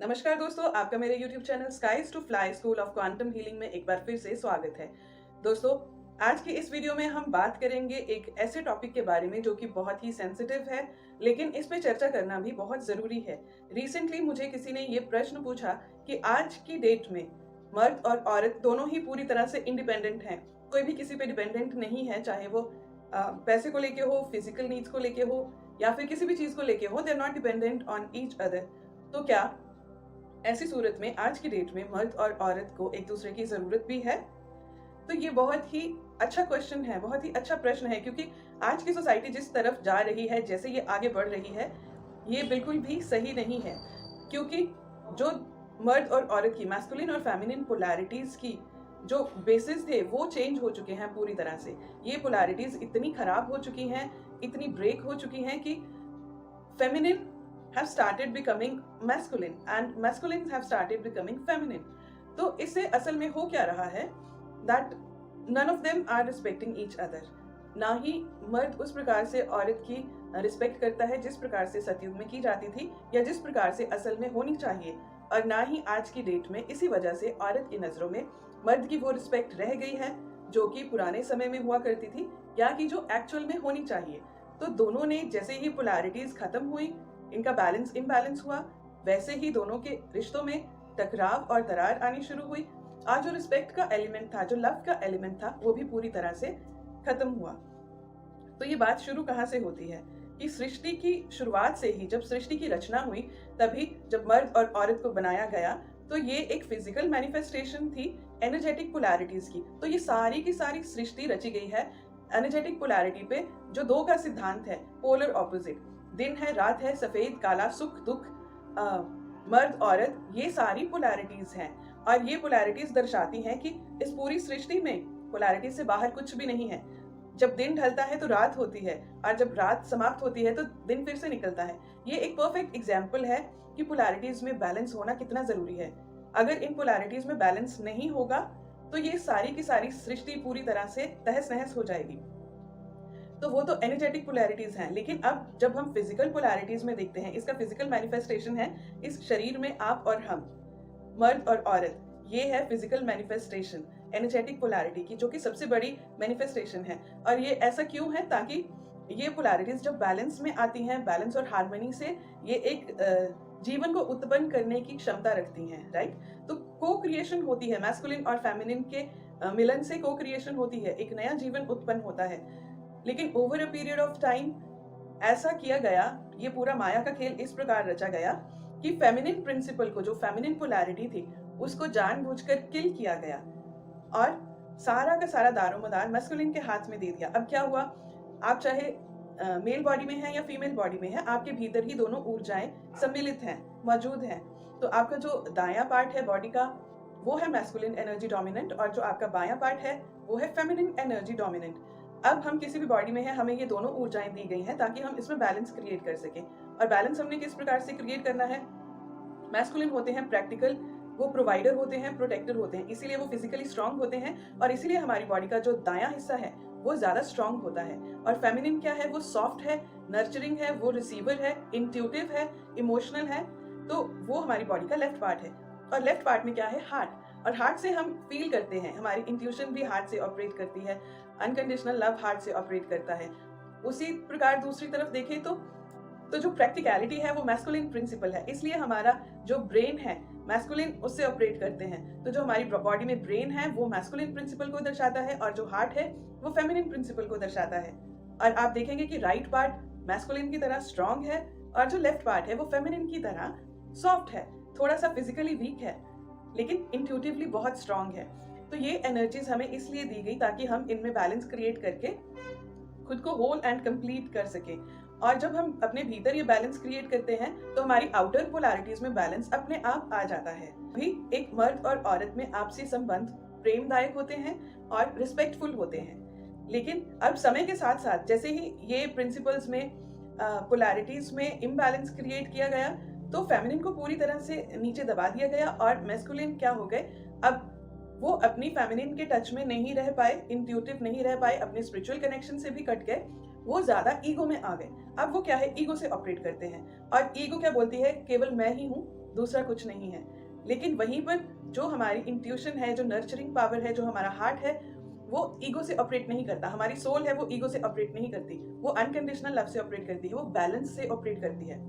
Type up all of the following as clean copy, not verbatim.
नमस्कार दोस्तों, आपका मेरे YouTube channel Skies to Fly School of Quantum Healing में एक बार फिर से स्वागत है। दोस्तों, आज की इस वीडियो में हम बात करेंगे एक ऐसे टॉपिक के बारे में जो कि बहुत ही सेंसिटिव है, लेकिन इस पे चर्चा करना भी बहुत ज़रूरी है। रिसेंटली मुझे किसी ने ये प्रश्न पूछा कि आज की डेट में मर्द और औरत दोनों ही पूरी तरह से इंडिपेंडेंट हैं। कोई भी किसी पे डिपेंडेंट नहीं है, चाहे वो पैसे को लेके हो, फिजिकल नीड्स को लेके हो या फिर किसी भी चीज़ को लेके हो। They are not dependent on each other. तो क्या ऐसी सूरत में आज की डेट में मर्द और औरत को एक दूसरे की जरूरत भी है? तो ये बहुत ही अच्छा क्वेश्चन है, बहुत ही अच्छा प्रश्न है, क्योंकि आज की सोसाइटी जिस तरफ जा रही है, जैसे ये आगे बढ़ रही है, ये बिल्कुल भी सही नहीं है। क्योंकि जो मर्द और औरत की मैस्कुलिन और फेमिनिन पोलैरिटीज की जो बेसिस थे वो चेंज हो चुके हैं पूरी तरह से। ये पोलैरिटीज इतनी खराब हो चुकी हैं, इतनी ब्रेक हो चुकी हैं कि feminine have started becoming masculine and masculines have started becoming feminine। तो इससे असल में हो क्या रहा है that none of them are respecting each other। ना ही मर्द उस प्रकार से औरत की रिस्पेक्ट करता है जिस प्रकार से सतयुग में की जाती थी या जिस प्रकार से असल में होनी चाहिए, और ना ही आज की डेट में इसी वजह से औरत की नजरों में मर्द की वो रिस्पेक्ट रह गई है जो कि पुराने समय में हुआ करती थी या कि जो एक्चुअल में होनी चाहिए। तो दोनों ने जैसे ही पोलैरिटीज खत्म हुई, इनका बैलेंस इम्बैलेंस हुआ, वैसे ही दोनों के रिश्तों में टकराव और दरार आनी शुरू हुई। आज जो रिस्पेक्ट का एलिमेंट था, जो लव का एलिमेंट था, वो भी पूरी तरह से खत्म हुआ। तो ये बात शुरू कहाँ से होती है कि सृष्टि की शुरुआत से ही, जब सृष्टि की रचना हुई, तभी जब मर्द और औरत को बनाया गया, तो ये एक फिजिकल मैनिफेस्टेशन थी एनर्जेटिक पोलैरिटीज की। तो ये सारी की सारी सृष्टि रची गई है एनर्जेटिक पोलैरिटी पे, जो दो का सिद्धांत है, पोलर ऑपोजिट। दिन है, रात है, सफेद काला, सुख दुख, मर्द औरत, ये सारी पोलैरिटीज हैं। और ये पोलैरिटीज दर्शाती हैं कि इस पूरी सृष्टि में पोलैरिटीज से बाहर कुछ भी नहीं है। जब दिन ढलता है तो रात होती है, और जब रात समाप्त होती है तो दिन फिर से निकलता है। ये एक परफेक्ट एग्जाम्पल है कि पोलैरिटीज में बैलेंस होना कितना जरूरी है। अगर इन पोलैरिटीज में बैलेंस नहीं होगा तो ये सारी की सारी सृष्टि पूरी तरह से तहस नहस हो जाएगी। तो वो तो एनर्जेटिक पोलैरिटीज हैं, लेकिन अब जब हम फिजिकल पोलैरिटीज में देखते हैं, इसका फिजिकल मैनिफेस्टेशन है इस शरीर में आप और हम, मर्द और औरत, ये है फिजिकल मैनिफेस्टेशन एनर्जेटिक पोलैरिटी की, जो कि सबसे बड़ी मैनिफेस्टेशन है। और ये ऐसा क्यों है? ताकि ये पोलैरिटीज जब बैलेंस में आती हैं, बैलेंस और हार्मनी से, ये एक जीवन को उत्पन्न करने की क्षमता रखती हैं, राइट? तो को क्रिएशन होती है, मैस्कुलिन और फेमिनिन के मिलन से को क्रिएशन होती है, एक नया जीवन उत्पन्न होता है। लेकिन over a period of time ऐसा किया गया, ये पूरा माया का खेल इस प्रकार रचा गया कि फेमिनिन प्रिंसिपल को, जो फेमिनिन पोलैरिटी थी, उसको जानबूझकर किल किया गया और सारा का सारा दारोमदार मैस्कुलिन के हाथ में दे दिया। अब क्या हुआ? आप चाहे मेल बॉडी में है या फीमेल बॉडी में है, आपके भीतर ही दोनों ऊर्जाएं सम्मिलित हैं, मौजूद हैं। तो आपका जो दायां पार्ट है बॉडी का, वो है मैस्कुलिन एनर्जी डोमिनेंट, और जो आपका बायां पार्ट है वो है फेमिनिन एनर्जी डोमिनेंट। अब हम किसी भी बॉडी में है, हमें ये दोनों ऊर्जाएं दी गई हैं ताकि हम इसमें बैलेंस क्रिएट कर सकें। और बैलेंस हमने किस प्रकार से क्रिएट करना है? मैस्कुलिन होते हैं प्रैक्टिकल, वो प्रोवाइडर होते हैं, प्रोटेक्टर होते हैं, इसीलिए वो फिजिकली स्ट्रांग होते हैं, और इसीलिए हमारी बॉडी का जो दायां हिस्सा है वो ज्यादा स्ट्रांग होता है। और फेमिनिन क्या है? वो सॉफ्ट है, नर्चरिंग है, वो रिसीवर है, इंट्यूटिव है, इमोशनल है। तो वो हमारी बॉडी का लेफ्ट पार्ट है। और लेफ्ट पार्ट में क्या है? हार्ट। और हार्ट से हम फील करते हैं, हमारी इंट्यूशन भी हार्ट से ऑपरेट करती है, अनकंडीशनल लव हार्ट से ऑपरेट करता है। उसी प्रकार दूसरी तरफ देखें तो जो प्रैक्टिकलिटी है वो मैस्कुलिन प्रिंसिपल है, इसलिए हमारा जो ब्रेन है मैस्कुलिन उससे ऑपरेट करते हैं। तो जो हमारी बॉडी में ब्रेन है वो मैस्कुलिन प्रिंसिपल को दर्शाता है, और जो हार्ट है वो फेमिनिन प्रिंसिपल को दर्शाता है। और आप देखेंगे कि राइट पार्ट मैस्कुलिन की तरह स्ट्रांग है, और जो लेफ्ट पार्ट है वो फेमिनिन की तरह सॉफ्ट है, थोड़ा सा फिजिकली वीक है, लेकिन इंट्यूटिवली बहुत स्ट्रांग है। तो ये एनर्जीज हमें इसलिए दी गई ताकि हम इनमें बैलेंस क्रिएट करके खुद को होल एंड कंप्लीट कर सके। और जब हम अपने भीतर ये बैलेंस क्रिएट करते हैं तो हमारी आउटर पोलैरिटीज में बैलेंस अपने आप आ जाता है। भी एक मर्द और औरत में आपसी संबंध प्रेमदायक होते हैं और रिस्पेक्टफुल होते हैं। लेकिन अब समय के साथ साथ जैसे ही ये प्रिंसिपल्स में पोलैरिटीज में इम्बैलेंस क्रिएट किया गया, तो फेमिनिन को पूरी तरह से नीचे दबा दिया गया, और मैस्कुलिन क्या हो गए? अब वो अपनी फेमिनिन के टच में नहीं रह पाए, इंट्यूटिव नहीं रह पाए, अपने स्पिरिचुअल कनेक्शन से भी कट गए, वो ज्यादा ईगो में आ गए। अब वो क्या है? ईगो से ऑपरेट करते हैं, और ईगो क्या बोलती है? केवल मैं ही हूँ, दूसरा कुछ नहीं है। लेकिन वहीं पर जो हमारी इंट्यूशन है, जो नर्चरिंग पावर है, जो हमारा हार्ट है, वो ईगो से ऑपरेट नहीं करता। हमारी सोल है वो ईगो से ऑपरेट नहीं करती, वो अनकंडीशनल लव से ऑपरेट करती है, वो बैलेंस से ऑपरेट करती है।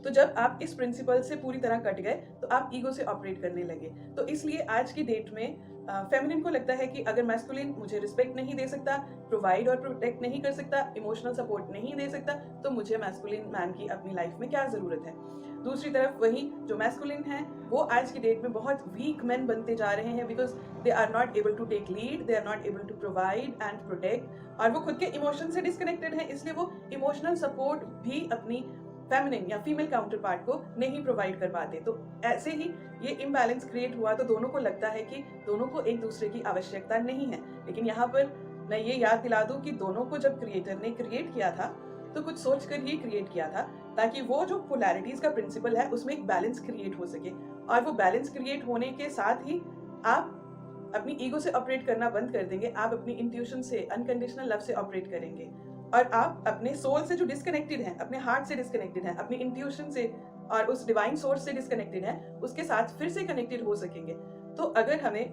तो जब आप इस प्रिंसिपल से पूरी तरह कट गए तो आप ईगो से ऑपरेट करने लगे। तो इसलिए आज की डेट में फेमिनिन को लगता है कि अगर मैस्कुलिन मुझे रिस्पेक्ट नहीं दे सकता, प्रोवाइड और प्रोटेक्ट नहीं कर सकता, इमोशनल सपोर्ट नहीं दे सकता, तो मुझे मैस्कुलिन मैन की अपनी लाइफ में क्या जरूरत है। दूसरी तरफ वही जो मैस्कुलिन है वो आज की डेट में बहुत वीक मैन बनते जा रहे हैं, because they are not able to take lead, they are not able to provide and protect, और वो खुद के इमोशन से डिस्कनेक्टेड है, इसलिए वो इमोशनल सपोर्ट भी अपनी फेमिनिन या फीमेल काउंटर पार्ट को नहीं प्रोवाइड कर पाते। तो ऐसे ही ये इम्बैलेंस क्रिएट हुआ। तो दोनों को लगता है कि दोनों को एक दूसरे की आवश्यकता नहीं है। लेकिन यहाँ पर मैं ये याद दिला दूं कि दोनों को जब क्रिएटर ने क्रिएट किया था तो कुछ सोचकर ही क्रिएट किया था, ताकि वो जो पोलैरिटीज का प्रिंसिपल है उसमें एक बैलेंस क्रिएट हो सके। और वो बैलेंस क्रिएट होने के साथ ही आप अपनी ईगो से ऑपरेट करना बंद कर देंगे, आप अपनी इंट्यूशन से, अनकंडीशनल लव से ऑपरेट करेंगे, और आप अपने सोल से जो डिस्कनेक्टेड हैं, अपने हार्ट से डिस्कनेक्टेड हैं, अपनी इंट्यूशन से और उस डिवाइन सोर्स से डिस्कनेक्टेड हैं, उसके साथ फिर से कनेक्टेड हो सकेंगे। तो अगर हमें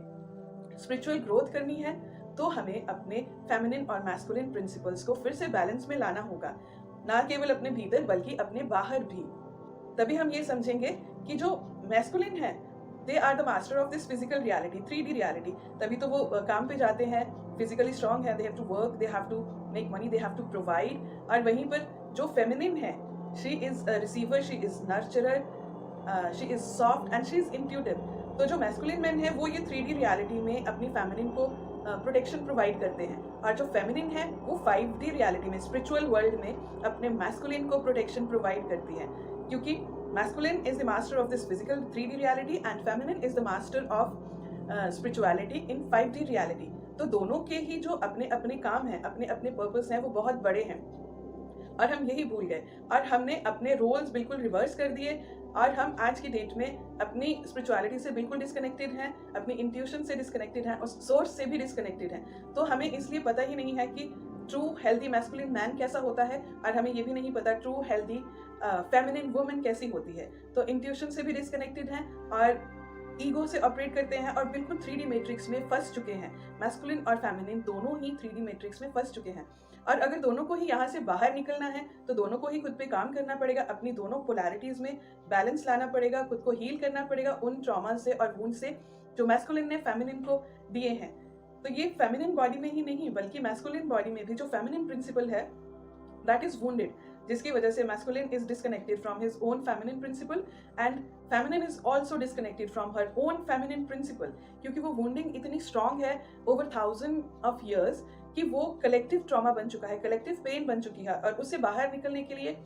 स्पिरिचुअल ग्रोथ करनी है तो हमें अपने फेमिनिन और मैस्कुलिन प्रिंसिपल्स को फिर से बैलेंस में लाना होगा, ना केवल अपने भीतर बल्कि अपने बाहर भी। तभी हम ये समझेंगे कि जो मैस्कुलिन है they are the master of this physical reality, 3D reality. तभी तो वो काम पे जाते हैं, फिजिकली स्ट्रांग है, they have to work, they have to make money, they have to provide. और वहीं पर जो फेमिनिन है, she is a receiver, she is nurturer, she is soft and she is intuitive. तो जो मैस्कुलिन मैन है वो ये 3D रियलिटी में अपनी फेमिनिन को प्रोटेक्शन प्रोवाइड करते हैं, और जो फेमिनिन है वो 5D रियलिटी में, स्पिरिचुअल वर्ल्ड में अपने मैस्कुलिन को प्रोटेक्शन प्रोवाइड करती है। क्योंकि masculine is the master of this physical 3D reality and feminine is the master of spirituality in 5D reality. तो दोनों के ही जो अपने अपने काम हैं, अपने अपने पर्पस हैं, वो बहुत बड़े हैं, और हम यही भूल गए और हमने अपने रोल्स बिल्कुल रिवर्स कर दिए। और हम आज की डेट में अपनी स्पिरिचुअलिटी से बिल्कुल डिस्कनेक्टेड हैं, अपनी इंट्यूशन से डिस्कनेक्टेड हैं, और सोर्स से भी डिस्कनेक्टेड हैं। तो हमें इसलिए पता ही नहीं है कि ट्रू हेल्दी मैस्कुलिन मैन कैसा होता है, और हमें ये भी नहीं पता ट्रू हेल्दी फेमिनिन वुमन कैसी होती है। तो इंट्यूशन से भी डिस्कनेक्टेड हैं और ईगो से ऑपरेट करते हैं, और बिल्कुल 3D मैट्रिक्स में फंस चुके हैं। मैस्कुलिन और फेमिनिन दोनों ही 3D मैट्रिक्स में फंस चुके हैं, और अगर दोनों को ही यहाँ से बाहर निकलना है तो दोनों को ही खुद पे काम करना पड़ेगा, अपनी दोनों पोलैरिटीज में बैलेंस लाना पड़ेगा, खुद को हील करना पड़ेगा उन ट्रॉमा से और वुंड से जो मैस्कुलिन ने फेमिनिन को दिए हैं। तो ये फेमिनिन बॉडी में ही नहीं बल्कि मैस्कुलिन बॉडी में भी जो फेमिनिन प्रिंसिपल है दैट इज वुंडेड, जिसकी वजह से masculine is disconnected from his own feminine principle and feminine is also disconnected from her own feminine principle. क्योंकि वो वुंडिंग इतनी स्ट्रांग है ओवर 1000 ऑफ इयर्स कि वो कलेक्टिव ट्रॉमा बन चुका है, कलेक्टिव पेन बन चुकी है, और उससे बाहर निकलने के लिए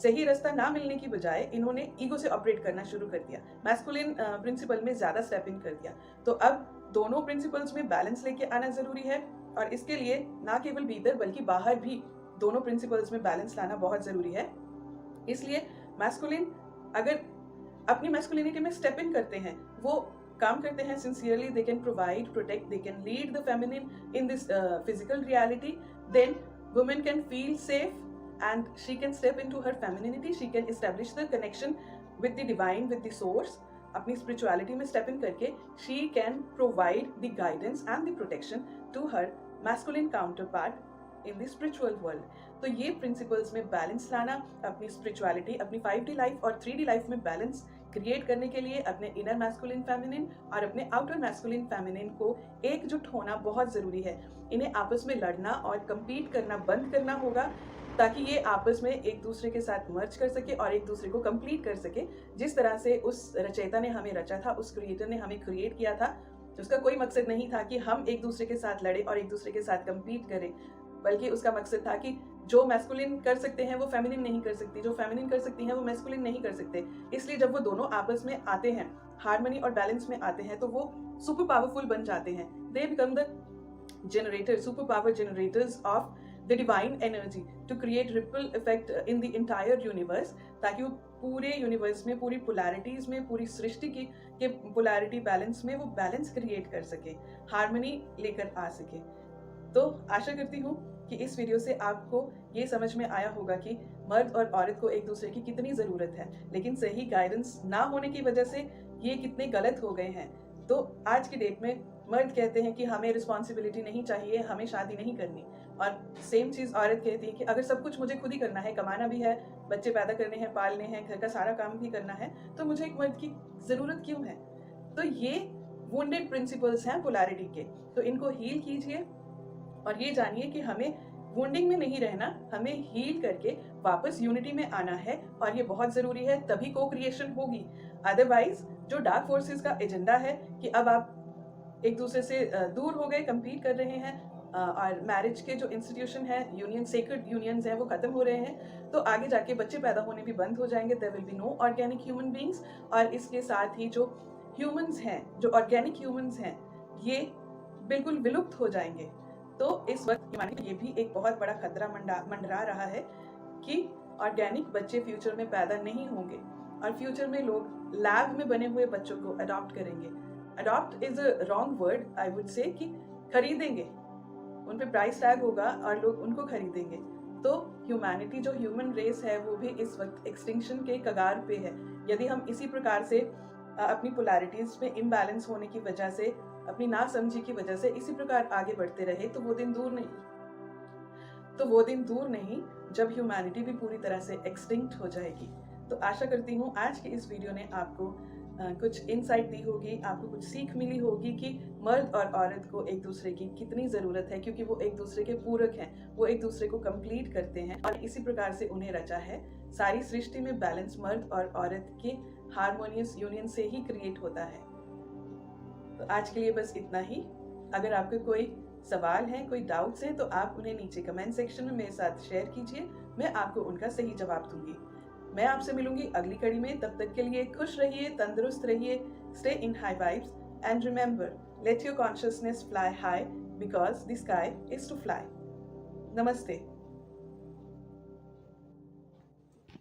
सही रास्ता ना मिलने की बजाय इन्होंने ईगो से ऑपरेट करना शुरू कर दिया, मैस्कुलिन प्रिंसिपल में ज्यादा स्टेप इन कर दिया। तो अब दोनों प्रिंसिपल्स में बैलेंस लेके आना जरूरी है, और इसके लिए ना केवल भीतर बल्कि बाहर भी दोनों प्रिंसिपल्स में बैलेंस लाना बहुत जरूरी है। इसलिए मैस्कुलिन अगर अपनी मैस्कुलिनिटी में स्टेप इन करते हैं, वो काम करते हैं sincerely, they can provide, protect, they can lead the feminine in this physical reality, then women can feel safe and she can step into her femininity, she can establish the connection with the divine, with the source, अपनी spirituality में step in करके she can provide the guidance and the protection to her masculine counterpart in the spiritual world। तो ये principles में balance लाना, अपनी spirituality, अपनी 5D life और 3D life में balance क्रिएट करने के लिए अपने इनर मैस्कुलिन फेमिनिन और अपने आउटर मैस्कुलिन फेमिनिन को एकजुट होना बहुत जरूरी है। इन्हें आपस में लड़ना और कम्पीट करना बंद करना होगा, ताकि ये आपस में एक दूसरे के साथ मर्ज कर सके और एक दूसरे को कंप्लीट कर सके। जिस तरह से उस रचयिता ने हमें रचा था, उस क्रिएटर ने हमें क्रिएट किया था, उसका कोई मकसद नहीं था कि हम एक दूसरे के साथ लड़े और एक दूसरे के साथ कंपीट करें, बल्कि उसका मकसद था कि जो मैस्कुलिन कर सकते हैं वो फेमिनिन नहीं कर सकती, जो फेमिनिन कर सकती हैं वो मैस्कुलिन नहीं कर सकते। इसलिए जब वो दोनों आपस में आते हैं, हार्मनी और बैलेंस में आते हैं, तो वो सुपर पावरफुल बन जाते हैं। They become the generator, super power generators of the divine energy to create ripple effect in the entire universe, ताकि वो पूरे यूनिवर्स में, पूरी पोलैरिटीज में, पूरी सृष्टि के पोलैरिटी बैलेंस में वो बैलेंस क्रिएट कर सके, हार्मनी लेकर आ सके। तो आशा करती हूँ कि इस वीडियो से आपको ये समझ में आया होगा कि मर्द और औरत को एक दूसरे की कितनी ज़रूरत है, लेकिन सही गाइडेंस ना होने की वजह से ये कितने गलत हो गए हैं। तो आज की डेट में मर्द कहते हैं कि हमें रिस्पॉन्सिबिलिटी नहीं चाहिए, हमें शादी नहीं करनी, और सेम चीज़ औरत कहती है कि अगर सब कुछ मुझे खुद ही करना है, कमाना भी है, बच्चे पैदा करने हैं, पालने हैं, घर का सारा काम भी करना है, तो मुझे एक मर्द की ज़रूरत क्यों है। तो ये वुंडेड प्रिंसिपल्स हैं पोलैरिटी के, तो इनको हील कीजिए और ये जानिए कि हमें वुंडिंग में नहीं रहना, हमें हील करके वापस यूनिटी में आना है, और ये बहुत ज़रूरी है, तभी को क्रिएशन होगी। अदरवाइज जो डार्क फोर्सेस का एजेंडा है कि अब आप एक दूसरे से दूर हो गए, कम्पीट कर रहे हैं, और मैरिज के जो इंस्टीट्यूशन है, यूनियन, सेक्रेड यूनियंस हैं, वो खत्म हो रहे हैं, तो आगे जाके बच्चे पैदा होने भी बंद हो जाएंगे। There will be no organic human beings, और इसके साथ ही जो ह्यूमंस हैं, जो ऑर्गेनिक ह्यूमंस हैं, ये बिल्कुल विलुप्त हो जाएंगे। तो इस वक्त ये भी एक बहुत बड़ा खतरा मंडरा रहा है कि ऑर्गेनिक बच्चे फ्यूचर में पैदा नहीं होंगे, और फ्यूचर में लोग लैब में बने हुए बच्चों को अडॉप्ट करेंगे। Adopt is a wrong word, I would say, कि खरीदेंगे, उन पे प्राइस टैग होगा और लोग उनको खरीदेंगे। तो ह्यूमैनिटी, जो ह्यूमन रेस है, वो भी इस वक्त एक्सटिंक्शन के कगार पे है। यदि हम इसी प्रकार से अपनी पोलैरिटीज में इम्बैलेंस होने की वजह से, अपनी नासमझी की वजह से इसी प्रकार आगे बढ़ते रहे, तो वो दिन दूर नहीं जब ह्यूमैनिटी भी पूरी तरह से एक्सटिंक्ट हो जाएगी। तो आशा करती हूँ आज की इस वीडियो ने आपको कुछ इंसाइट दी होगी, आपको कुछ सीख मिली होगी कि मर्द और औरत को एक दूसरे की कितनी ज़रूरत है, क्योंकि वो एक दूसरे के पूरक हैं, वो एक दूसरे को कंप्लीट करते हैं, और इसी प्रकार से उन्हें रचा है। सारी सृष्टि में बैलेंस मर्द और औरत के हार्मोनियस यूनियन से ही क्रिएट होता है। तो आज के लिए बस इतना ही। अगर आपके कोई सवाल हैं, कोई डाउट्स हैं, तो आप उन्हें नीचे कमेंट सेक्शन में मेरे साथ शेयर कीजिए, मैं आपको उनका सही जवाब दूंगी। मैं आपसे मिलूंगी अगली कड़ी में। तब तक के लिए खुश रहिए, तंदुरुस्त रहिए, stay in high vibes, and remember, let your consciousness fly high, because the sky is to fly. नमस्ते।